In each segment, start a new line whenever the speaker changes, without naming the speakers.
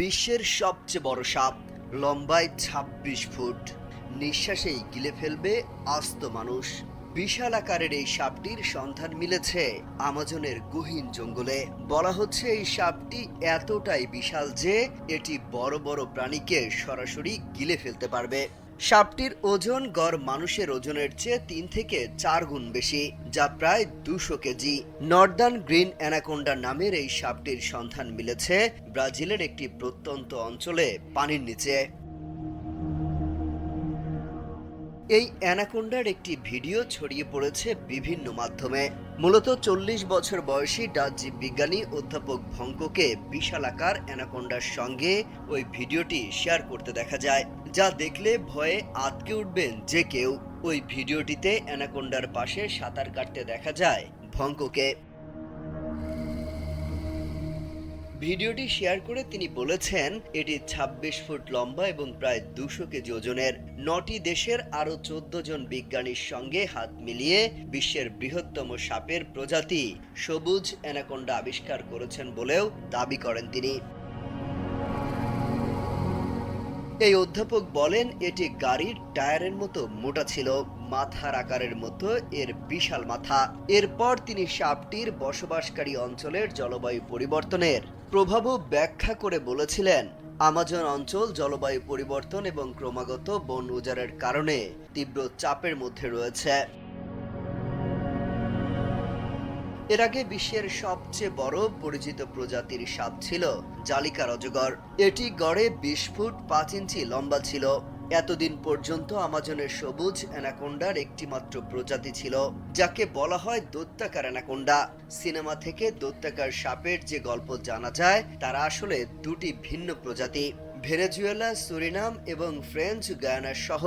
বিশ্বের সবচেয়ে বড় সাপ, লম্বায় ২৬ ফুট, নিঃশ্বাসেই গিলে ফেলবে আস্ত মানুষ। বিশাল আকারের এই সাপটির সন্ধান মিলেছে আমাজনের গহীন জঙ্গলে। বলা হচ্ছে এই সাপটি এতটাই বিশাল যে এটি বড় বড় প্রাণীকে সরাসরি গিলে ফেলতে পারবে। সাপটির ওজন গড় মানুষের ওজনের চেয়ে ৩ থেকে ৪ গুণ বেশি, যা প্রায় ২০০ কেজি। নর্দার্ন গ্রিন অ্যানাকোন্ডা নামের এই সাপটির সন্ধান মিলেছে ব্রাজিলের একটি প্রত্যন্ত অঞ্চলে পানির নিচে। এই অ্যানাকোন্ডার একটি ভিডিও ছড়িয়ে পড়েছে বিভিন্ন মাধ্যমে। মূলত ৪০ বছর বয়সী ডাচ জীববিজ্ঞানী অধ্যাপক ভঙ্ককে বিশালাকার অ্যানাকোন্ডার সঙ্গে ওই ভিডিওটি শেয়ার করতে দেখা যায়, যা দেখলে ভয়ে আঁতকে উঠবেন যে কেউ। ওই ভিডিওটিতে অ্যানাকোন্ডার পাশে সাঁতার কাটতে দেখা যায় ভঙ্ককে। ভিডিওটি শেয়ার করে তিনি বলেছেন, এটি ২৬ ফুট লম্বা এবং প্রায় ২০০ কেজি ওজনের। ৯টি দেশের আরও ১৪ জন বিজ্ঞানীর সঙ্গে হাত মিলিয়ে বিশ্বের বৃহত্তম সাপের প্রজাতি সবুজ অ্যানাকোন্ডা আবিষ্কার করেছেন বলেও দাবি করেন তিনি। এই অধ্যাপক বলেন, এটি গাড়ির টায়ারের মতো মোটা ছিল, মাথার আকারের মতো এর বিশাল মাথা। এরপর তিনি সাপটির বসবাসকারী অঞ্চলের জলবায়ু পরিবর্তনের প্রভাবও ব্যাখ্যা করে বলেছিলেন, আমাজন অঞ্চল জলবায়ু পরিবর্তন এবং ক্রমাগত বন উজাড়ের কারণে তীব্র চাপের মধ্যে রয়েছে। এর আগে বিশ্বের সবচেয়ে বড় পরিচিত প্রজাতির সাপ ছিল জালিকার অজগর। এটি গড়ে ২০ ফুট ৫ ইঞ্চি লম্বা ছিল। এতদিন পর্যন্ত আমাজনের সবুজ অ্যানাকোন্ডার একটিমাত্র প্রজাতি ছিল, যাকে বলা হয় দৈত্যাকার অ্যানাকোন্ডা। সিনেমা থেকে দৈত্যাকার সাপের যে গল্প জানা যায়, তারা আসলে দুটি ভিন্ন প্রজাতি। ভেনেজুয়েলা, সুরিনাম এবং ফ্রেঞ্চ গায়ানা সহ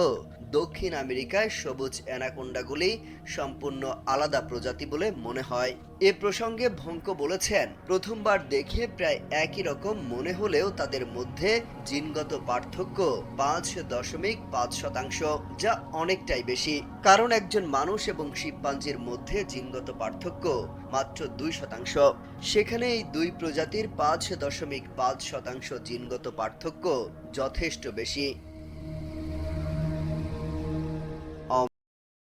দক্ষিণ আমেরিকায় সবুজ অ্যানাকোন্ডাগুলি সম্পূর্ণ আলাদা প্রজাতি বলে মনে হয়। এ প্রসঙ্গে ভঙ্ক বলেছেন, প্রথমবার দেখে প্রায় একই রকম মনে হলেও তাদের মধ্যে জিনগত পার্থক্য ৫.৫%, যা অনেকটাই বেশি। কারণ একজন মানুষ এবং শিম্পাঞ্জির মধ্যে জিনগত পার্থক্য মাত্র ২%। সেখানে এই দুই প্রজাতির ৫.৫% জিনগত পার্থক্য যথেষ্ট বেশি।